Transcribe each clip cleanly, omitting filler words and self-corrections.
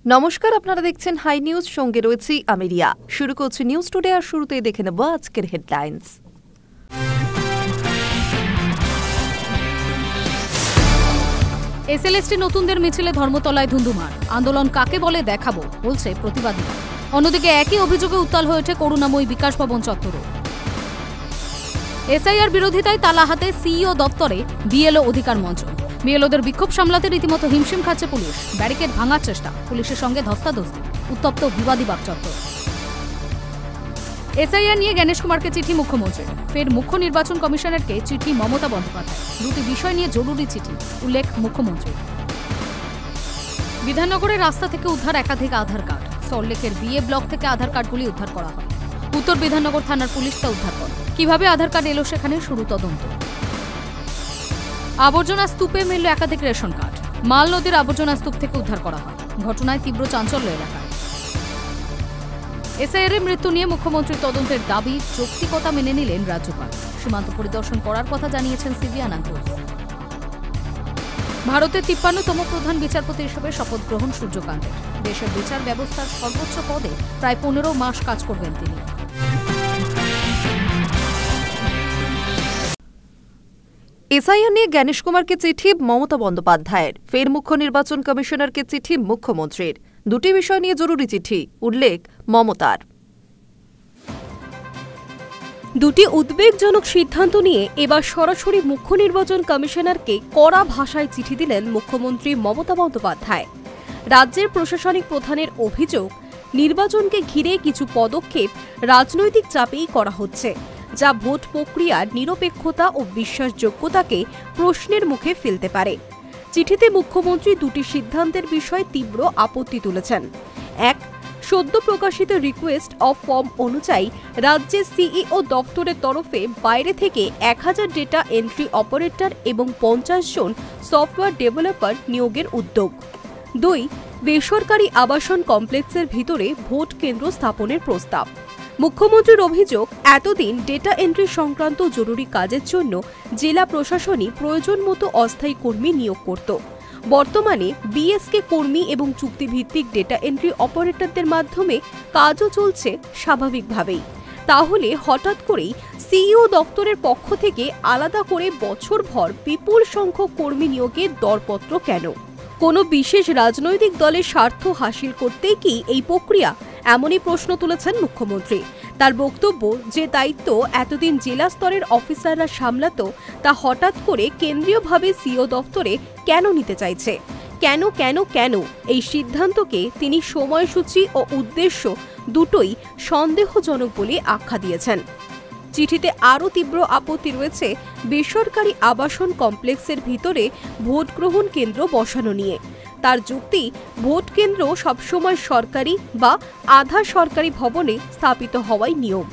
নমস্কার, আপনারা দেখছেন হাই নিউজ, সঙ্গে রয়েছি আমি রিয়া। শুরু করছি নিউজ টুডে, আর শুরুতেই দেখে নেব আজকের হেডলাইন্স। এসএলএসটি নতুনদের মিছিলে ধর্মতলায় ধুন্ধুমার, আন্দোলন কাকে বলে দেখাবো বলছে প্রতিবাদীরা। অন্যদিকে একই অভিযোগে উত্তাল হয়েছে করুণাময়ী বিকাশ ভবন চত্বরও। এসআইআর বিরোধিতায় তালা হাতে সিইও দপ্তরে বিএলও অধিকার মঞ্চ। বিএলওদের বিক্ষোভ সামলাতে রীতিমতো হিমশিম খাচ্ছে পুলিশ। ব্যারিকেড ভাঙার চেষ্টা, পুলিশের সঙ্গে ধস্তাধস্তি, উত্তপ্ত বিবাদীবাগ চত্বর। এসআইআর নিয়ে গণেশ কুমারকে চিঠি মুখ্যমন্ত্রীর, ফের মুখ্য নির্বাচন কমিশনারকে চিঠি মমতা বন্দ্যোপাধ্যায়। দুটি বিষয় নিয়ে জরুরি চিঠি, উল্লেখ মুখ্যমন্ত্রীর। বিধাননগরের রাস্তা থেকে উদ্ধার একাধিক আধার কার্ড। সল্টলেকের বিএ ব্লক থেকে আধার কার্ডগুলি উদ্ধার করা হয়। উত্তর বিধাননগর থানার পুলিশ তা উদ্ধার করে। কিভাবে আধার কার্ড এলো সেখানে শুরু তদন্ত। আবর্জনা স্তূপে মিলল একাধিক রেশন কার্ড। মাল নদীর আবর্জনা স্তূপ থেকে উদ্ধার করা হয়। ঘটনায় তীব্র চাঞ্চল্য এলাকায়। এসআইআর মৃত্যু নিয়ে মুখ্যমন্ত্রীর তদন্তের দাবি যৌক্তিকতা মেনে নিলেন রাজ্যপাল। সীমান্ত পরিদর্শন করার কথা জানিয়েছেন সিভি আনন্দ বোস। ভারতের ৫৩তম প্রধান বিচারপতি হিসেবে শপথ গ্রহণ সূর্যকান্তের। দেশের বিচার ব্যবস্থার সর্বোচ্চ পদে প্রায় ১৫ মাস কাজ করবেন তিনি। এসআইআর নিয়ে গণেশ কুমারকে চিঠি মমতা বন্দ্যোপাধ্যায়ের, ফের মুখ্য নির্বাচন কমিশনারকে চিঠি মুখ্যমন্ত্রীর। দুটি বিষয় নিয়ে জরুরি চিঠি, উল্লেখ মমতার। দুটি উদ্বেগজনক সিদ্ধান্ত নিয়ে এবার সরাসরি মুখ্য নির্বাচন কমিশনারকে কড়া ভাষায় চিঠি দিলেন মুখ্যমন্ত্রী মমতা বন্দ্যোপাধ্যায়। রাজ্যের প্রশাসনিক প্রধানের অভিযোগ, নির্বাচনকে ঘিরে কিছু পদক্ষেপ রাজনৈতিক চাপেই করা হচ্ছে, যা ভোট প্রক্রিয়ার নিরপেক্ষতা ও বিশ্বাসযোগ্যতাকে প্রশ্নের মুখে ফেলতে পারে। চিঠিতে মুখ্যমন্ত্রী দুটি সিদ্ধান্তের বিষয়ে তীব্র আপত্তি তুলেছেন। এক, সদ্য প্রকাশিত রিকোয়েস্ট অফ ফর্ম অনুযায়ী রাজ্যের সিইও দপ্তরের তরফে বাইরে থেকে ১০০০ ডেটা এন্ট্রি অপারেটর এবং ৫০ জন সফটওয়্যার ডেভেলপার নিয়োগের উদ্যোগ। ২, বেসরকারি আবাসন কমপ্লেক্সের ভিতরে ভোট কেন্দ্র স্থাপনের প্রস্তাব। মুখ্যমন্ত্রীর অভিযোগ, এতদিন ডেটা এন্ট্রি সংক্রান্ত জরুরি কাজের জন্য জেলা প্রশাসনই প্রয়োজন মতো অস্থায়ী কর্মী নিয়োগ করত। বর্তমানে বিএসকে কর্মী এবং চুক্তিভিত্তিক ডেটা এন্ট্রি অপারেটরদের মাধ্যমে কাজও চলছে স্বাভাবিকভাবেই। তাহলে হঠাৎ করেই সিইও দপ্তরের পক্ষ থেকে আলাদা করে বছরভর বিপুল সংখ্যক কর্মী নিয়োগের দরপত্র কেন? কোনো বিশেষ রাজনৈতিক দলের স্বার্থ হাসিল করতেই কি এই প্রক্রিয়া? এমনই প্রশ্ন তুলেছেন মুখ্যমন্ত্রী। তার বক্তব্য, যে দায়িত্ব এতদিন জেলা স্তরের অফিসাররা সামলাত, তা হঠাৎ করে কেন্দ্রীয়ভাবে সিইও দপ্তরে কেন নিতে চাইছে? কেন কেন কেন এই সিদ্ধান্তকে তিনি সময়সূচি ও উদ্দেশ্য দুটোই সন্দেহজনক বলে আখ্যা দিয়েছেন। চিঠিতে আরও তীব্র আপত্তি রয়েছে বেসরকারি আবাসন কমপ্লেক্সের ভিতরে ভোট গ্রহণ কেন্দ্র বসানো নিয়ে। তার যুক্তি, ভোট কেন্দ্র সবসময় সরকারি বা আধা সরকারি ভবনে স্থাপিত হওয়াই নিয়ম।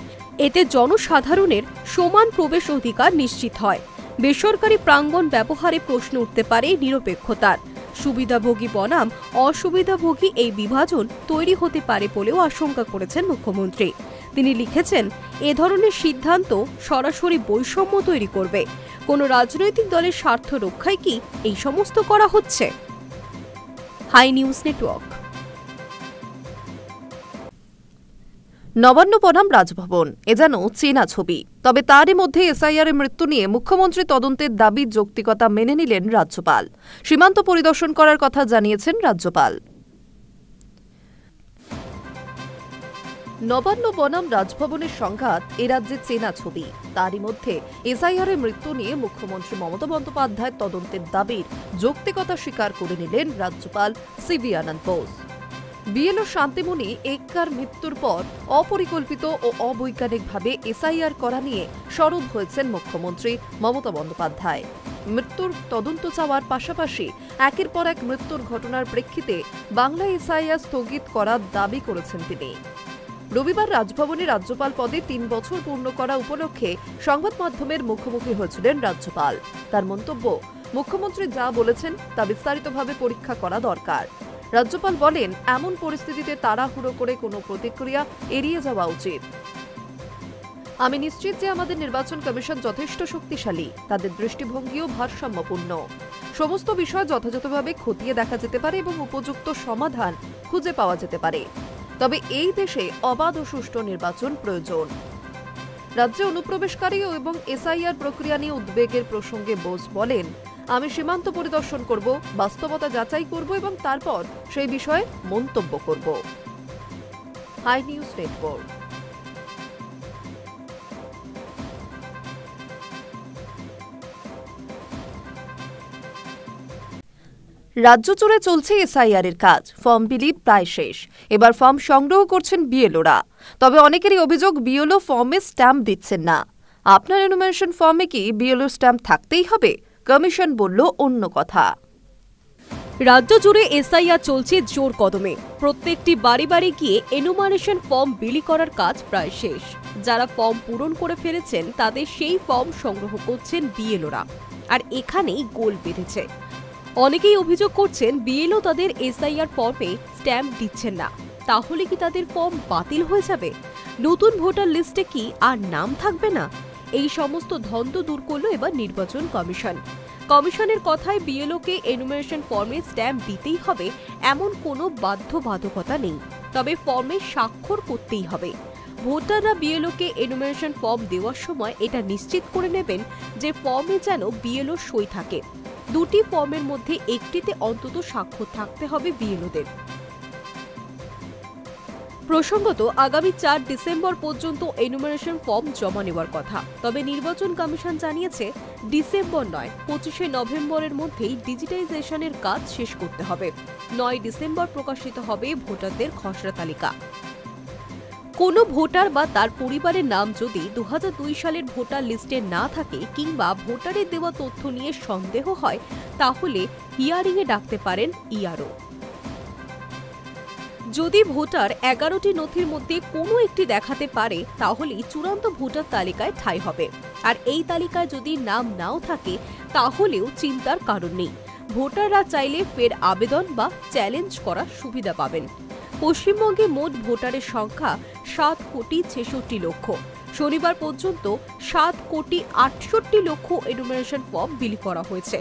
এতে জনসাধারণের সমান প্রবেশ অধিকার নিশ্চিত হয়। বেসরকারি প্রাঙ্গণ ব্যবহারে প্রশ্ন উঠতে পারে নিরপেক্ষতার। সুবিধাভোগী বনাম অসুবিধাভোগী এই বিভাজন তৈরি হতে পারে বলেও আশঙ্কা করেছেন মুখ্যমন্ত্রী। তিনি লিখেছেন, এ ধরনের সিদ্ধান্ত সরাসরি বৈষম্য তৈরি করবে। কোনো রাজনৈতিক দলের স্বার্থ রক্ষায় কি এই সমস্ত করা হচ্ছে? High News network. নবান্ন বনাম রাজভবন, এ যেন চেনা ছবি। তবে তারই মধ্যে এসআইআর মৃত্যু নিয়ে মুখ্যমন্ত্রী তদন্তের দাবির যৌক্তিকতা মেনে নিলেন রাজ্যপাল। সীমান্ত পরিদর্শন করার কথা জানিয়েছেন রাজ্যপাল। নবান্ন বনাম রাজভবনের সংঘাত এ রাজ্যের চেনা ছবি। তারই মধ্যে এসআইআর মৃত্যু নিয়ে মুখ্যমন্ত্রী মমতা বন্দ্যোপাধ্যায় তদন্তের দাবির যৌক্তিকতা স্বীকার করে নিলেন রাজ্যপাল সিভি আনন্দ বোস। বিএলও শান্তিমণি এক্কার মৃত্যুর পর অপরিকল্পিত ও অবৈজ্ঞানিকভাবে এসআইআর করা নিয়ে সরব হয়েছেন মুখ্যমন্ত্রী মমতা বন্দ্যোপাধ্যায়। মৃত্যুর তদন্ত চাওয়ার পাশাপাশি একের পর এক মৃত্যুর ঘটনার প্রেক্ষিতে বাংলা এসআইআর স্থগিত করার দাবি করেছেন তিনি। রবিবার রাজভবনে রাজ্যপাল পদে ৩ বছর পূর্ণ করা উপলক্ষে সংবাদ মাধ্যমের মুখোমুখি হয়েছিলেন রাজ্যপাল। তার মন্তব্য, মুখ্যমন্ত্রী যা বলেছেন তা বিস্তারিতভাবে পরীক্ষা করা দরকার। রাজ্যপাল বলেন, এমন পরিস্থিতিতে তাড়াহুড়ো করে কোনো প্রতিক্রিয়া এড়িয়ে যাওয়া উচিত। আমি নিশ্চিত যে আমাদের নির্বাচন কমিশন যথেষ্ট শক্তিশালী, তাদের দৃষ্টিভঙ্গিও ভারসাম্যপূর্ণ। সমস্ত বিষয় যথাযথভাবে খতিয়ে দেখা যেতে পারে এবং উপযুক্ত সমাধান খুঁজে পাওয়া যেতে পারে। তবে এই দেশে অবাধ ও সুষ্ঠু নির্বাচন প্রয়োজন। রাজ্যে অনুপ্রবেশকারী এবং এসআইআর প্রক্রিয়া নিয়ে উদ্বেগের প্রসঙ্গে বোস বলেন, আমি সীমান্ত পরিদর্শন করব, বাস্তবতা যাচাই করব এবং তারপর সেই বিষয়ে মন্তব্য করব। High News Network. রাজ্য জুড়ে চলছে এসআইআর এর কাজ। ফর্ম বিলি প্রায় শেষ। এবার ফর্ম সংগ্রহ করছেন বিএলওরা। তবে অনেকেরই অভিযোগ বিএলও ফর্মে স্ট্যাম্প দিচ্ছেন না। আপনার এনুমারেশন ফর্মে কি বিএলও স্ট্যাম্প থাকতেই হবে? কমিশন বলল অন্য কথা। রাজ্য জুড়ে এসআইআর চলছে জোর কদমে। প্রত্যেকটি বাড়ি বাড়ি গিয়ে এনুমারেশন ফর্ম বিলি করার কাজ প্রায় শেষ। যারা ফর্ম পূরণ করে ফেলেছেন তাদের সেই ফর্ম সংগ্রহ করছেন বিএলওরা। আর এখানেই গোল বেঁধেছে। অনেকেই অভিযোগ করছেন বিএলও তাদের এসআইআর ফর্মে স্ট্যাম্প দিচ্ছেন না। তাহলে কি তাদের ফর্ম বাতিল হয়ে যাবে? নতুন ভোটার লিস্টে কি আর নাম থাকবে না? এই সমস্ত দ্বন্দ্ব দূর করল এবার নির্বাচন কমিশন। কমিশনের কথায় বিএলওকে এনুমারেশন ফর্মে স্ট্যাম্প দিতেই হবে এমন কোনো বাধ্যবাধকতা নেই। তবে ফর্মে স্বাক্ষর করতেই হবে। ভোটাররা বিএলওকে এনুমারেশন ফর্ম দেওয়ার সময় এটা নিশ্চিত করে নেবেন যে ফর্মে যেন বিএলও সই থাকে। দুটি ফর্মের মধ্যে একটিতে অন্তত স্বাক্ষর থাকতে হবে বিএলওদের। প্রসঙ্গত আগামী 4 ডিসেম্বর পর্যন্ত এনুমারেশন ফর্ম জমা নেওয়ার কথা। তবে নির্বাচন কমিশন জানিয়েছে ডিসেম্বর নয়, 25শে নভেম্বরের মধ্যেই ডিজিটাইজেশনের কাজ শেষ করতে হবে। 9 ডিসেম্বর প্রকাশিত হবে ভোটারদের খসড়া তালিকা। কোনো ভোটার বা তার পরিবারের নাম যদি 2002 সালের ভোটার লিস্টে না থাকে কিংবা ভোটারের দেওয়া তথ্য নিয়ে সন্দেহ হয়, তাহলে হিয়ারিংয়ে ডাকতে পারেন ইআরও। যদি ভোটার 11টি নথির মধ্যে কোনো একটি দেখাতে পারে, তাহলেই চূড়ান্ত ভোটার তালিকায় ঠাঁই হবে। আর এই তালিকায় যদি নাম নাও থাকে, তাহলেও চিন্তার কারণ নেই। ভোটাররা চাইলে ফের আবেদন বা চ্যালেঞ্জ করার সুবিধা পাবেন। পশ্চিমবঙ্গে মোট ভোটারের সংখ্যা 7,66,00,000। শনিবার পর্যন্ত 7,68,00,000 এনুমারেশন ফর্ম বিলি করা হয়েছে।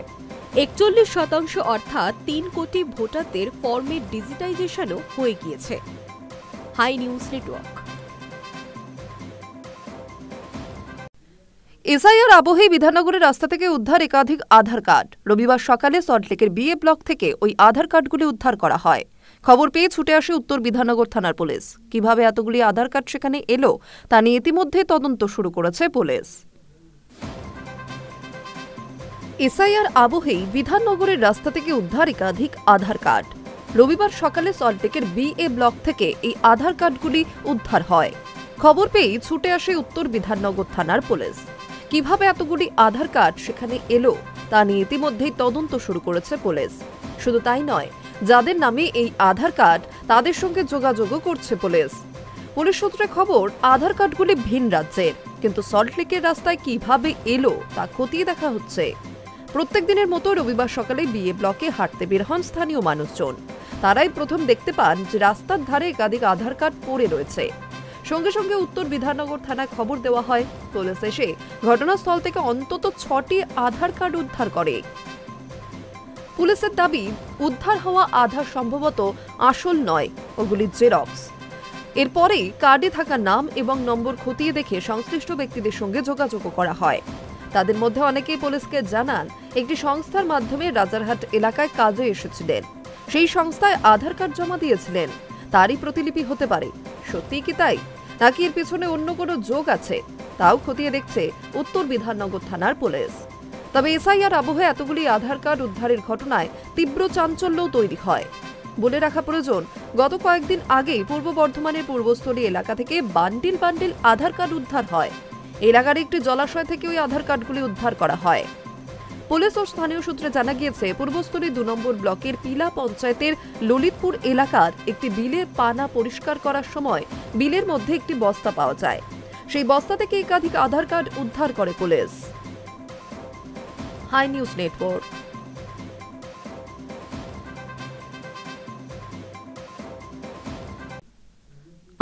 41% অর্থাৎ 3 কোটি ভোটারদের ফর্মের ডিজিটাইজেশনও হয়ে গিয়েছে। High News network. এসআইআর আবহে বিধাননগরের রাস্তা থেকে উদ্ধার একাধিক আধার কার্ড। রবিবার সকালে সল্টলেকের বিএ ব্লক থেকে ওই আধার কার্ডগুলি উদ্ধার করা হয়। খবর পেয়ে ছুটে আসে উত্তর বিধাননগর থানার পুলিশ। কিভাবে এতগুলি আধার কার্ড সেখানে এলো তা নিয়ে ইতিমধ্যে তদন্ত শুরু করেছে পুলিশ। এসআইআর আবহেই বিধাননগরের রাস্তা থেকে উদ্ধার একাধিক আধার কার্ড। রবিবার সকালে সল্টলেকের বিএ ব্লক থেকে এই আধার কার্ডগুলি উদ্ধার হয়। খবর পেয়ে ছুটে আসে উত্তর বিধাননগর থানার পুলিশ। কিভাবে এতগুলি আধার কার্ড সেখানে এলো তা নিয়ে ইতিমধ্যেই তদন্ত শুরু করেছে পুলিশ। শুধু তাই নয়, যাদের নামে এই আধার কার্ড তাদের সঙ্গে যোগাযোগও করছে পুলিশ। পুলিশ সূত্রে খবর, আধার কার্ডগুলি ভিন রাজ্যের, কিন্তু সল্টলেকের রাস্তায় কিভাবে এলো তা খতিয়ে দেখা হচ্ছে। প্রত্যেক দিনের মতো রবিবার সকালে বিএ ব্লকে হাঁটতে বের হন স্থানীয় মানুষজন। তারাই প্রথম দেখতে পান যে রাস্তার ধারে একাধিক আধার কার্ড পড়ে রয়েছে। সঙ্গে সঙ্গে উত্তর বিধাননগর থানায় খবর দেওয়া হয়। পুলিশ এসে ঘটনাস্থল থেকে অন্তত 6টি আধার কার্ড উদ্ধার করে। পুলিশের দাবি, উদ্ধার হওয়া আধার সম্ভবত আসল নয়, ওগুলি জেরক্স। এরপরেই কার্ডে থাকা নাম এবং নম্বর খতিয়ে দেখে সংশ্লিষ্ট ব্যক্তিদের সঙ্গে যোগাযোগ করা হয়। তাদের মধ্যে অনেকেই পুলিশকে জানান একটি সংস্থার মাধ্যমে রাজারহাট এলাকায় কাজে এসেছিলেন। সেই সংস্থায় আধার কার্ড জমা দিয়েছিলেন। তারই প্রতিলিপি হতে পারে। সত্যিই কি তাই, নাকি এর পিছনে অন্য কোনো যোগ আছে, তাও খতিয়ে দেখছে উত্তর বিধাননগর থানার পুলিশ। তবে এসআইআর আবহে এতগুলি আধার কার্ড উদ্ধারের ঘটনায় তীব্র চাঞ্চল্যও তৈরি হয়। বলে রাখা প্রয়োজন, গত কয়েকদিন আগেই পূর্ব বর্ধমানের পূর্বস্থলী এলাকা থেকে বান্ডিল বান্ডিল আধার কার্ড উদ্ধার হয়। এলাকার একটি জলাশয় থেকে ওই আধার কার্ডগুলি উদ্ধার করা হয়। পুলিশ ও স্থানীয় সূত্রে জানা গিয়েছে, পূর্বস্থলী 2 নম্বর ব্লকের পিলা পঞ্চায়েতের ললিতপুর এলাকার একটি বিলের পানা পরিষ্কার করার সময় বিলের মধ্যে একটি বস্তা পাওয়া যায়। সেই বস্তা থেকে একাধিক আধার কার্ড উদ্ধার করে পুলিশ। High News network.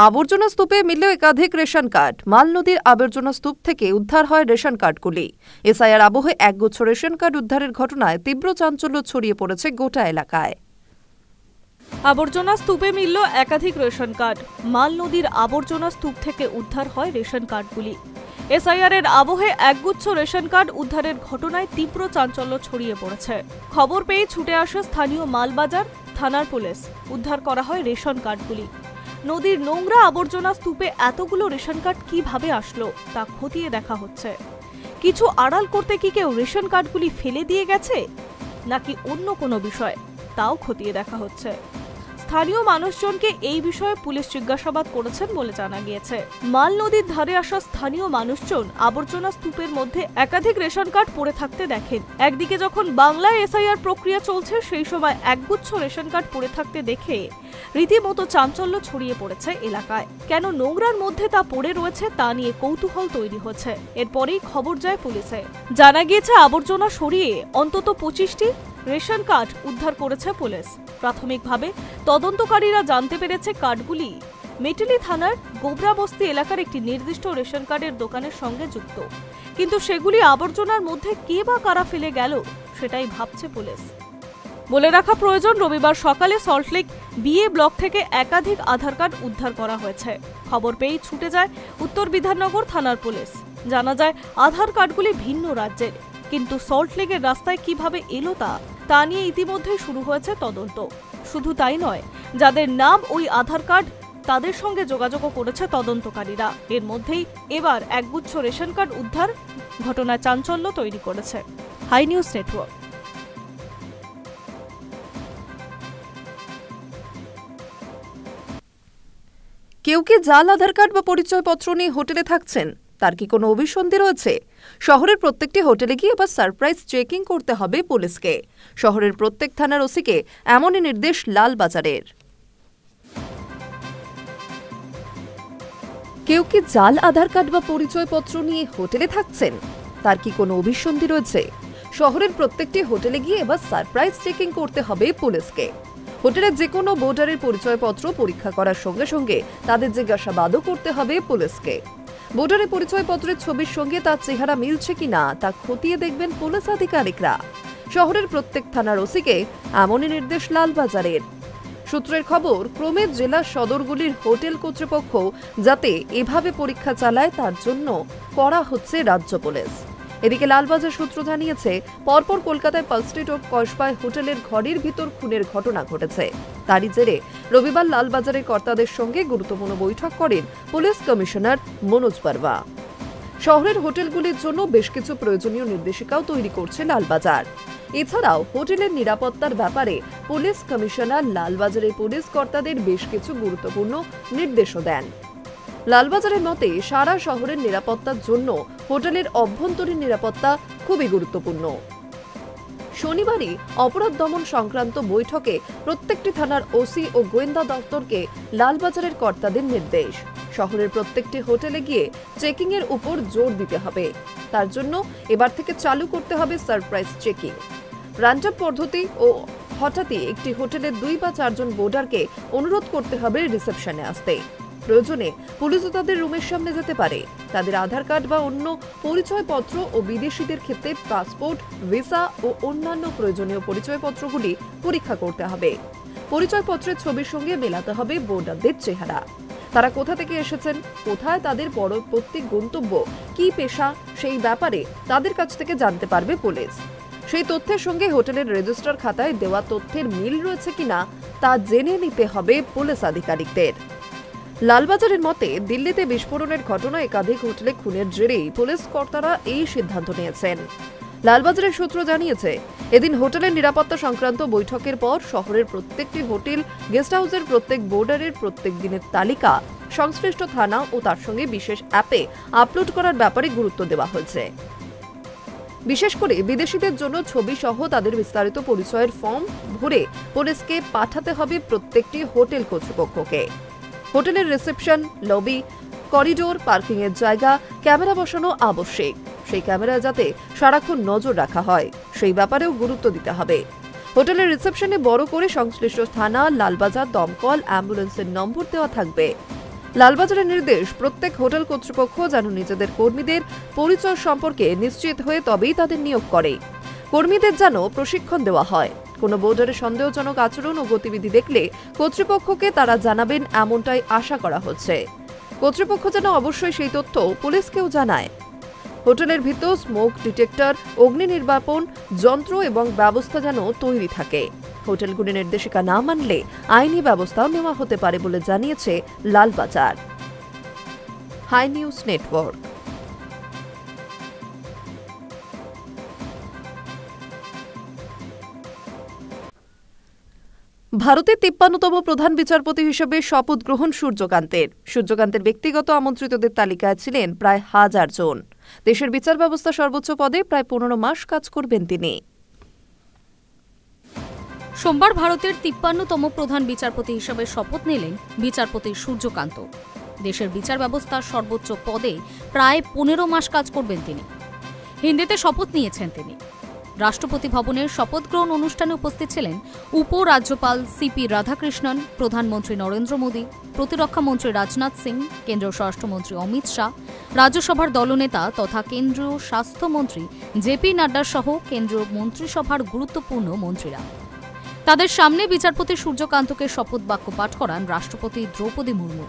আবর্জনা স্তূপে মিলল একাধিক রেশন কার্ড। মাল নদীর আবর্জনা স্তূপ থেকে উদ্ধার হয় রেশন কার্ডগুলি। এসআইআর আবহে একগুচ্ছ রেশন কার্ড উদ্ধারের ঘটনায় তীব্র চাঞ্চল্য ছড়িয়ে পড়েছে গোটা এলাকায়। আবর্জনা স্তূপে মিলল একাধিক রেশন কার্ড। মাল নদীর আবর্জনা স্তূপ থেকে উদ্ধার হয় রেশন কার্ডগুলি। এসআইআরের আবহে একগুচ্ছ রেশন কার্ড উদ্ধারের ঘটনায় তীব্র চাঞ্চল্য ছড়িয়ে পড়েছে। খবর পেয়ে ছুটে আসে স্থানীয় মালবাজার থানার পুলিশ। উদ্ধার করা হয় রেশন কার্ডগুলি। নদীর নোংরা আবর্জনা স্তূপে এতগুলো রেশন কার্ড কিভাবে আসলো তা খতিয়ে দেখা হচ্ছে। কিছু আড়াল করতে কি কেউ রেশন কার্ডগুলি ফেলে দিয়ে গেছে, নাকি অন্য কোনো বিষয়, তাও খতিয়ে দেখা হচ্ছে। স্থানীয় মানুষজনকে এই বিষয়ে পুলিশ জিজ্ঞাসাবাদ করেছেন বলে জানা গিয়েছে। মাল নদীর ধারে আসা স্থানীয় মানুষজন আবর্জনা স্তূপের মধ্যে একাধিক রেশন কার্ড পড়ে থাকতে দেখেন। একদিকে যখন বাংলায় এসআইআর প্রক্রিয়া চলছে, সেই সময় একগুচ্ছ রেশন কার্ড পড়ে থাকতে দেখে রীতিমতো চাঞ্চল্য ছড়িয়ে পড়েছে এলাকায়। কেন নোংরার মধ্যে তা পড়ে রয়েছে তা নিয়ে কৌতূহল তৈরি হচ্ছে। এরপরেই খবর যায় পুলিশে। জানা গিয়েছে আবর্জনা সরিয়ে অন্তত 25টি রেশন কার্ড উদ্ধার করেছে পুলিশ। প্রাথমিকভাবে তদন্তকারীরা জানতে পেরেছে কার্ডগুলি মেটেলি থানার গোবরাবস্তি এলাকার একটি নির্দিষ্ট রেশন কার্ডের দোকানের সঙ্গে যুক্ত, কিন্তু সেগুলি আবর্জনার মধ্যে কে বা কারা ফেলে গেল সেটাই ভাবছে পুলিশ। বলে রাখা প্রয়োজন, রবিবার সকালে সল্টলেক বিএ ব্লক থেকে একাধিক আধার কার্ড উদ্ধার করা হয়েছে। খবর পেয়েই ছুটে যায় উত্তর বিধাননগর থানার পুলিশ। জানা যায় আধার কার্ডগুলি ভিন্ন রাজ্যের, কিন্তু সল্টলেকের রাস্তায় কিভাবে এলো তা নিয়ে ইতিমধ্যেই শুরু হয়েছে তদন্ত। শুধু তাই নয়, যাদের নাম ওই আধার কার্ড তাদের সঙ্গে যোগাযোগও করেছে তদন্তকারীরা। এর মধ্যেই এবার একগুচ্ছ রেশন কার্ড উদ্ধার ঘটনায় চাঞ্চল্য তৈরি করেছে। High News Network. কেউ কি জাল আধার কার্ড বা পরিচয়পত্র নিয়ে হোটেলে থাকছেন, তার কি কোনো অভিসন্ধি রয়েছে? শহরের প্রত্যেকটি হোটেলে গিয়ে এবার সারপ্রাইজ চেকিং করতে হবে পুলিশকে। শহরের প্রত্যেক থানার ওসিকে এমনই নির্দেশ লালবাজারের। কেউ কি জাল আধার কার্ড বা পরিচয়পত্র নিয়ে হোটেলে থাকছেন, তার কি কোনো অভিসন্ধি রয়েছে? শহরের প্রত্যেকটি হোটেলে গিয়ে এবার সারপ্রাইজ চেকিং করতে হবে পুলিশকে। হোটেলের যে কোনো বোর্ডারের পরিচয়পত্র পরীক্ষা করার সঙ্গে সঙ্গে তাদের জিজ্ঞাসাবাদও করতে হবে পুলিশকে। বোর্ডারের পরিচয়পত্রের ছবির সঙ্গে তার চেহারা মিলছে কিনা তা খতিয়ে দেখবেন পুলিশ আধিকারিকরা। শহরের প্রত্যেক থানার ওসিকে এমনই নির্দেশ লালবাজারের। সূত্রের খবর, ক্রমে জেলা সদরগুলির হোটেল কর্তৃপক্ষ যাতে এভাবে পরীক্ষা চালায় তার জন্য করা হচ্ছে রাজ্য পুলিশ। এদিকে লালবাজার সূত্র জানিয়েছে, পরপর কলকাতায় পার্ক স্ট্রিট ও কসবায় হোটেলের ঘরের ভিতর খুনের ঘটনা ঘটেছে। তারই জেরে রবিবার লালবাজারের কর্তাদের সঙ্গে গুরুত্বপূর্ণ বৈঠক করেন পুলিশ কমিশনার মনোজ বারওয়া। শহরের হোটেলগুলির জন্য বেশ কিছু প্রয়োজনীয় নির্দেশিকাও তৈরি করছে লালবাজার। এছাড়াও হোটেলের নিরাপত্তার ব্যাপারে পুলিশ কমিশনার লালবাজারের পুলিশ কর্তাদের বেশ কিছু গুরুত্বপূর্ণ নির্দেশও দেন। লালবাজারের মতে, সারা শহরের নিরাপত্তার জন্য হোটেলের অভ্যন্তরীণ নিরাপত্তা খুবই গুরুত্বপূর্ণ। শনিবারই অপরাধ দমন সংক্রান্ত বৈঠকে প্রত্যেকটি থানার ওসি ও গোয়েন্দা দপ্তরকে লালবাজারের কর্তাদের নির্দেশ, শহরের প্রত্যেকটি হোটেলে গিয়ে চেকিং এর উপর জোর দিতে হবে। তার জন্য এবার থেকে চালু করতে হবে সারপ্রাইজ চেকিং। র্যান্ডম পদ্ধতি ও হঠাৎই একটি হোটেলের 2 বা 4 জন বোর্ডারকে অনুরোধ করতে হবে রিসেপশনে আসতে। প্রয়োজনে পুলিশও তাদের রুমের সামনে যেতে পারে। তাদের আধার কার্ড বা অন্য পরিচয়পত্র ও বিদেশিদের ক্ষেত্রে পাসপোর্ট, ভিসা ও অন্যান্য প্রয়োজনীয় পরিচয়পত্রগুলি পরীক্ষা করতে হবে। পরিচয়পত্রের ছবির সঙ্গে মেলাতে হবে বোর্ডারদের চেহারা। তারা কোথা থেকে এসেছেন, কোথায় তাদের পরবর্তী গন্তব্য, কি পেশা, সেই ব্যাপারে তাদের কাছ থেকে জানতে পারবে পুলিশ। সেই তথ্যের সঙ্গে হোটেলের রেজিস্টার খাতায় দেওয়া তথ্যের মিল রয়েছে কিনা তা জেনে নিতে হবে পুলিশ আধিকারিকদের। লালবাজারের মতে, দিল্লিতে বিস্ফোরণের ঘটনা একাধিক হোটেলে খুনের জেরেই পুলিশ কর্তারা এই সিদ্ধান্ত নিয়েছেন। লালবাজারের সূত্র জানিয়েছে, এদিন হোটেলের নিরাপত্তা সংক্রান্ত বৈঠকের পর শহরের প্রত্যেকটি হোটেল, গেস্ট হাউসের প্রত্যেক বোর্ডারের প্রত্যেক দিনের তালিকা সংশ্লিষ্ট থানা ও তার সঙ্গে বিশেষ অ্যাপে আপলোড করার ব্যাপারে গুরুত্ব দেওয়া হয়েছে। বিশেষ করে বিদেশিদের জন্য ছবি সহ তাদের বিস্তারিত পরিচয়ের ফর্ম ভরে পুলিশকে পাঠাতে হবে প্রত্যেকটি হোটেল কর্তৃপক্ষকে। হোটেলের রিসেপশন, লবি, করিডোর, পার্কিং এর জায়গা ক্যামেরা বসানো আবশ্যক। সেই ক্যামেরায় যাতে সারাক্ষণ নজর রাখা হয় সেই ব্যাপারেও গুরুত্ব দিতে হবে। হোটেলের রিসেপশনে বড় করে সংশ্লিষ্ট থানা, লালবাজার, দমকল, অ্যাম্বুলেন্সের নম্বর দেওয়া থাকবে। লালবাজারের নির্দেশ, প্রত্যেক হোটেল কর্তৃপক্ষ যেন নিজেদের কর্মীদের পরিচয় সম্পর্কে নিশ্চিত হয়ে তবেই তাদের নিয়োগ করে। কর্মীদের যেন প্রশিক্ষণ দেওয়া হয়। কোনো বোর্ডারে সন্দেহজনক আচরণ ও গতিবিধি দেখলে কর্তৃপক্ষকে তারা জানাবেন, এমনটাই আশা করা হচ্ছে। কর্তৃপক্ষ যেন অবশ্যই সেই তথ্য পুলিশকেও জানায়। হোটেলের ভিতর স্মোক ডিটেক্টর, অগ্নি নির্বাপন যন্ত্র এবং ব্যবস্থা যেন তৈরি থাকে। হোটেলগুলি নির্দেশিকা না মানলে আইনি ব্যবস্থাও নেওয়া হতে পারে বলে জানিয়েছে লালবাজার। High News network. ভারতের 53তম প্রধান বিচারপতি হিসেবে শপথ গ্রহণ সূর্যকান্তের ব্যক্তিগত আমন্ত্রিতদের তালিকায় ছিলেন প্রায় 1000 জন। দেশের বিচার ব্যবস্থা সর্বোচ্চ পদে প্রায় 15 মাস কাজ করবেন তিনি। সোমবার ভারতের 53তম প্রধান বিচারপতি হিসেবে শপথ নিলেন বিচারপতি সূর্যকান্ত। দেশের বিচার ব্যবস্থার সর্বোচ্চ পদে প্রায় 15 মাস কাজ করবেন তিনি। হিন্দিতে শপথ নিয়েছেন তিনি। রাষ্ট্রপতি ভবনের শপথ গ্রহণ অনুষ্ঠানে উপস্থিত ছিলেন উপরাজ্যপাল সিপি রাধাকৃষ্ণন, প্রধানমন্ত্রী নরেন্দ্র মোদী, প্রতিরক্ষা মন্ত্রী রাজনাথ সিং, কেন্দ্রীয় স্বরাষ্ট্রমন্ত্রী অমিত শাহ, রাজ্যসভার দলনেতা তথা কেন্দ্রীয় স্বাস্থ্যমন্ত্রী জেপি নাড্ডা সহ কেন্দ্রীয় মন্ত্রিসভার গুরুত্বপূর্ণ মন্ত্রীরা। তাদের সামনে বিচারপতি সূর্যকান্তকে শপথ বাক্য পাঠ করান রাষ্ট্রপতি দ্রৌপদী মুর্মু।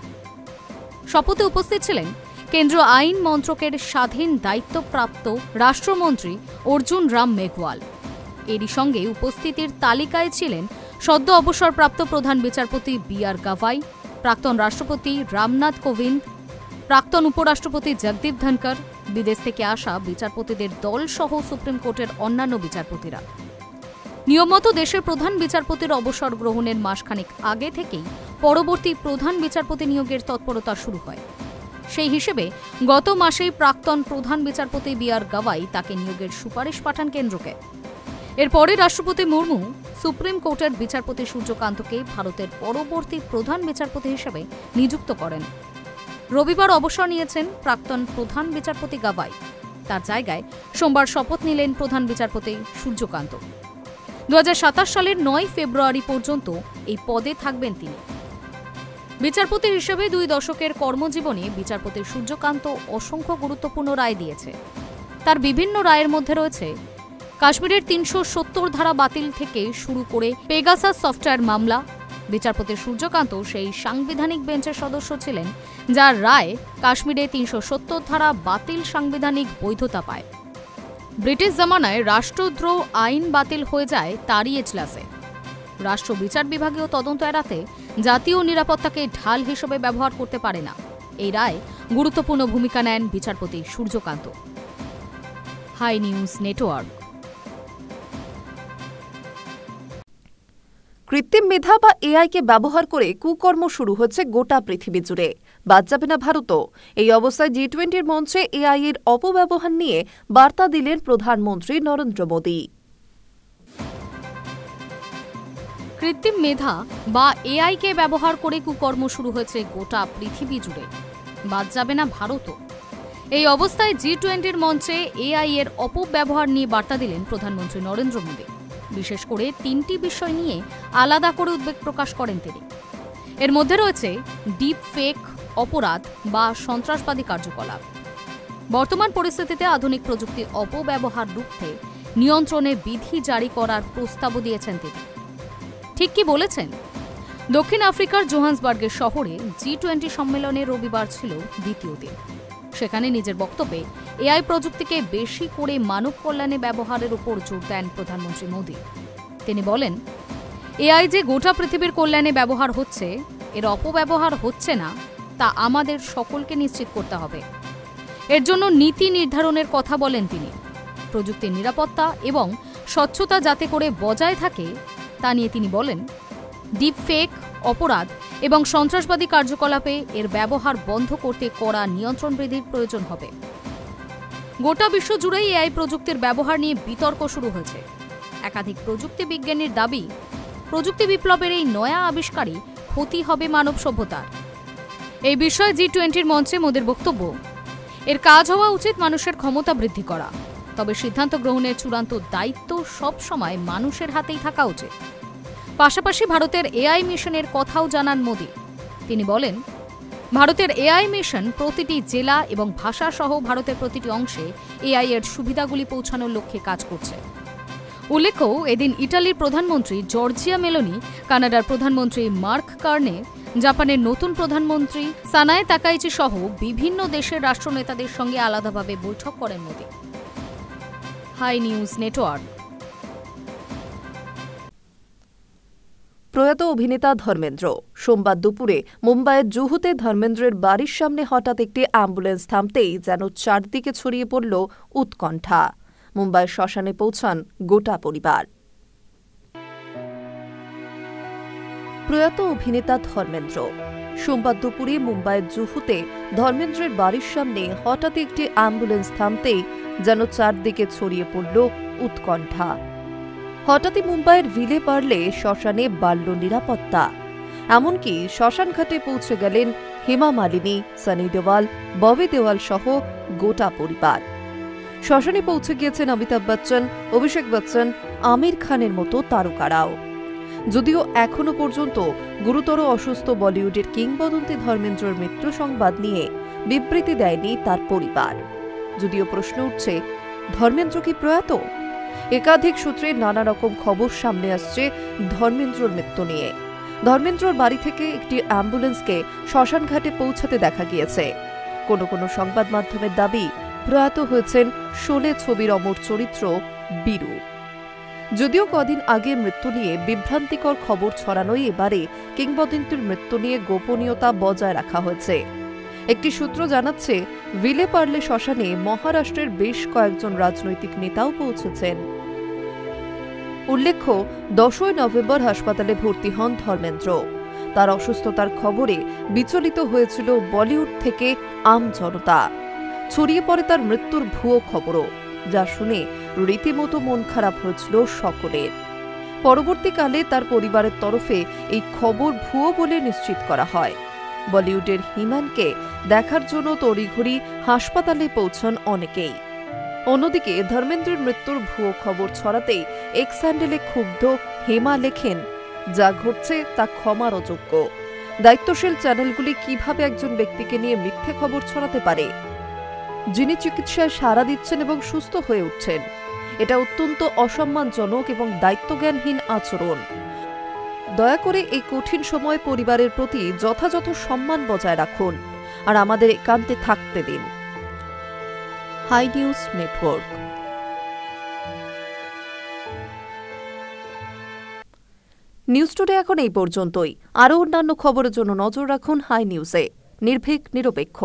শপথে উপস্থিত ছিলেন কেন্দ্রীয় আইন মন্ত্রকের স্বাধীন দায়িত্বপ্রাপ্ত রাষ্ট্রমন্ত্রী অর্জুন রাম মেঘওয়াল। এরই সঙ্গে উপস্থিতির তালিকায় ছিলেন সদ্য অবসরপ্রাপ্ত প্রধান বিচারপতি বি.আর. গাভাই, প্রাক্তন রাষ্ট্রপতি রামনাথ কোবিন্দ, প্রাক্তন উপরাষ্ট্রপতি জগদীপ ধনকর, বিদেশ থেকে আসা বিচারপতিদের দল সহ সুপ্রিম কোর্টের অন্যান্য বিচারপতিরা। নিয়মমতো দেশের প্রধান বিচারপতির অবসর গ্রহণের মাসখানেক আগে থেকেই পরবর্তী প্রধান বিচারপতি নিয়োগের তৎপরতা শুরু হয়। সেই হিসেবে গত মাসেই প্রাক্তন প্রধান বিচারপতি বি.আর. গাভাই তাকে নিয়োগের সুপারিশ পাঠান কেন্দ্রকে। এরপরে রাষ্ট্রপতি মুর্মু সুপ্রিম কোর্টের বিচারপতি সূর্যকান্তকে ভারতের পরবর্তী প্রধান বিচারপতি হিসেবে নিযুক্ত করেন। রবিবার অবসর নিয়েছেন প্রাক্তন প্রধান বিচারপতি গাভাই। তার জায়গায় সোমবার শপথ নিলেন প্রধান বিচারপতি সূর্যকান্ত। 2027 সালের 9 ফেব্রুয়ারি পর্যন্ত এই পদে থাকবেন তিনি। বিচারপতি হিসেবে 2 দশকের কর্মজীবনে বিচারপতি সূর্যকান্ত অসংখ্য গুরুত্বপূর্ণ রায় দিয়েছে। তার বিভিন্ন রায়ের মধ্যে রয়েছে কাশ্মীরের 370 ধারা বাতিল থেকে শুরু করে পেগাসাস সফটওয়্যার মামলা। বিচারপতি সূর্যকান্ত সেই সাংবিধানিক বেঞ্চের সদস্য ছিলেন যার রায় কাশ্মীরে 370 ধারা বাতিল সাংবিধানিক বৈধতা পায়। ব্রিটিশ জামানায় রাষ্ট্রদ্রোহ আইন বাতিল হয়ে যায় তারই এজলাসে। রাষ্ট্র বিচার বিভাগীয় তদন্ত এড়াতে জাতীয় নিরাপত্তাকে ঢাল হিসেবে ব্যবহার করতে পারে না। এই রায় গুরুত্বপূর্ণ ভূমিকা নেন বিচারপতি সূর্যকান্ত। High News network. কৃত্রিম মেধা বা এআইকে ব্যবহার করে কুকর্ম শুরু হচ্ছে গোটা পৃথিবী জুড়ে, বাদ যাবে না ভারতও। এই অবস্থায় জি20-র মঞ্চে এআই এর অপব্যবহার নিয়ে বার্তা দিলেন প্রধানমন্ত্রী নরেন্দ্র মোদী। কৃত্রিম মেধা বা এআইকে ব্যবহার করে কুকর্ম শুরু হয়েছে গোটা পৃথিবী জুড়ে, বাদ যাবে না ভারতও। এই অবস্থায় জি20-র মঞ্চে এআই এর অপব্যবহার নিয়ে বার্তা দিলেন প্রধানমন্ত্রী নরেন্দ্র মোদী। বিশেষ করে 3টি বিষয় নিয়ে আলাদা করে উদ্বেগ প্রকাশ করেন তিনি। এর মধ্যে রয়েছে ডিপ ফেক, অপরাধ বা সন্ত্রাসবাদী কার্যকলাপ। বর্তমান পরিস্থিতিতে আধুনিক প্রযুক্তি অপব্যবহার রুখতে নিয়ন্ত্রণে বিধি জারি করার প্রস্তাবও দিয়েছেন তিনি। ঠিক কি বলেছেন? দক্ষিণ আফ্রিকার জোহান্সবার্গের শহরে জি20 সম্মেলনে রবিবার ছিল দ্বিতীয় দিন। সেখানে নিজের বক্তব্যে এআই প্রযুক্তিকে বেশি করে মানব কল্যাণে ব্যবহারের উপর জোর দেন প্রধানমন্ত্রী মোদী। তিনি বলেন, এআই যে গোটা পৃথিবীর কল্যাণে ব্যবহার হচ্ছে, এর অপব্যবহার হচ্ছে না, তা আমাদের সকলকে নিশ্চিত করতে হবে। এর জন্য নীতি নির্ধারণের কথা বলেন তিনি। প্রযুক্তির নিরাপত্তা এবং স্বচ্ছতা যাতে করে বজায় থাকে তা নিয়ে তিনি বলেন, ডিপ ফেক, অপরাধ এবং সন্ত্রাসবাদী কার্যকলাপে এর ব্যবহার বন্ধ করতে কড়া নিয়ন্ত্রণ বৃদ্ধির প্রয়োজন হবে। গোটা বিশ্ব জুড়েই এআই প্রযুক্তির ব্যবহার নিয়ে বিতর্ক শুরু হয়েছে। একাধিক প্রযুক্তি বিজ্ঞানীর দাবি, প্রযুক্তি বিপ্লবের এই নয়া আবিষ্কারে ক্ষতি হবে মানব সভ্যতার। এই বিষয়ে জি20-র মঞ্চে মোদির বক্তব্য, এর কাজ হওয়া উচিত মানুষের ক্ষমতা বৃদ্ধি করা, তবে সিদ্ধান্ত গ্রহণের চূড়ান্ত দায়িত্ব সব সময় মানুষের হাতেই থাকা উচিত। পাশাপাশি ভারতের এআই মিশনের কথাও জানান মোদী। তিনি বলেন, ভারতের এআই মিশন প্রতিটি জেলা এবং ভাষা সহ ভারতের প্রতিটি অংশে এআই এর সুবিধাগুলি পৌঁছানোর লক্ষ্যে কাজ করছে। উল্লেখ্য, এদিন ইটালির প্রধানমন্ত্রী জর্জিয়া মেলোনি, কানাডার প্রধানমন্ত্রী মার্ক কার্নে, জাপানের নতুন প্রধানমন্ত্রী সানায়ে তাকাইচি সহ বিভিন্ন দেশের রাষ্ট্রনেতাদের সঙ্গে আলাদাভাবে বৈঠক করেন মোদি। High News network. প্রয়াত অভিনেতা ধর্মেন্দ্র সোমবার দুপুরে মুম্বাইয়ের জুহুতে ধর্মেন্দ্রের বাড়ির সামনে হঠাৎ একটি অ্যাম্বুলেন্স থামতেই যেন চারদিকে ছড়িয়ে পড়ল উৎকণ্ঠা। মুম্বাইয়ের শ্মশানে পৌঁছান গোটা পরিবার। প্রয়াত অভিনেতা ধর্মেন্দ্র সোমবার দুপুরে মুম্বাইয়ের জুহুতে ধর্মেন্দ্রের বাড়ির সামনে হঠাৎ একটি অ্যাম্বুলেন্স থামতেই যেন চারদিকে ছড়িয়ে পড়ল উৎকণ্ঠা। হঠাৎই মুম্বাইয়ের ভিলে পারলে শ্মশানে বাড়ল নিরাপত্তা। এমনকি শ্মশানঘাটে পৌঁছে গেলেন হেমা মালিনী, সানি দেওয়াল, ববি দেওয়াল সহ গোটা পরিবার। শ্মশানে পৌঁছে গিয়েছেন অমিতাভ বচ্চন, অভিষেক বচ্চন, আমির খানের মতো তারকারাও। যদিও এখনো পর্যন্ত গুরুতর অসুস্থ বলিউডের কিংবদন্তি ধর্মেন্দ্রের মৃত্যু সংবাদ নিয়ে বিবৃতি দেয়নি তার পরিবার। যদিও প্রশ্ন উঠছে, ধর্মেন্দ্র কি প্রয়াত? একাধিক সূত্রে নানা রকম খবর সামনে আসছে ধর্মেন্দ্রর মৃত্যু নিয়ে। ধর্মেন্দ্রর বাড়ি থেকে একটি অ্যাম্বুলেন্সকে শ্মশানঘাটে পৌঁছাতে দেখা গিয়েছে। কোনো কোনো সংবাদ মাধ্যমের দাবি প্রয়াত হয়েছেন শোলে ছবির অমর চরিত্র বীরু। যদিও কদিন আগে মৃত্যু নিয়ে বিভ্রান্তিকর খবর ছড়ানোই এবারে কিংবদন্তির মৃত্যু নিয়ে গোপনীয়তা বজায় রাখা হয়েছে। একটি সূত্র জানাচ্ছে, ভিলে পারলে শ্মশানে মহারাষ্ট্রের বেশ কয়েকজন রাজনৈতিক নেতাও পৌঁছেছেন। উল্লেখ্য, 10 নভেম্বর হাসপাতালে ভর্তি হন ধর্মেন্দ্র। তার অসুস্থতার খবরে বিচলিত হয়েছিল বলিউড থেকে আম জনতা। ছড়িয়ে পড়ে তার মৃত্যুর ভুয়ো খবরও, যা শুনে রীতিমতো মন খারাপ হয়েছিল সকলের। পরবর্তীকালে তার পরিবারের তরফে এই খবর ভুয়ো বলে নিশ্চিত করা হয়। বলিউডের হিম্যানকে দেখার জন্য তড়িঘড়ি হাসপাতালে পৌঁছান অনেকেই। অন্যদিকে ধর্মেন্দ্রের মৃত্যুর ভুয়ো খবর ছড়াতেই এক্স হ্যান্ডেলে ক্ষুব্ধ হেমা লেখেন, যা ঘটছে তা ক্ষমার অযোগ্য। দায়িত্বশীল চ্যানেলগুলি কিভাবে একজন ব্যক্তিকে নিয়ে মিথ্যে খবর ছড়াতে পারে, যিনি চিকিৎসায় সাড়া দিচ্ছেন এবং সুস্থ হয়ে উঠছেন? এটা অত্যন্ত অসম্মানজনক এবং দায়িত্বজ্ঞানহীন আচরণ। দয়া করে এই কঠিন সময় পরিবারের প্রতি যথাযথ সম্মান বজায় রাখুন আর আমাদের একান্তে থাকতে দিন। High News Network. News today এখন এই পর্যন্তই। আরও অন্যান্য খবরের জন্য নজর রাখুন হাই নিউজে। নির্ভীক, নিরপেক্ষ।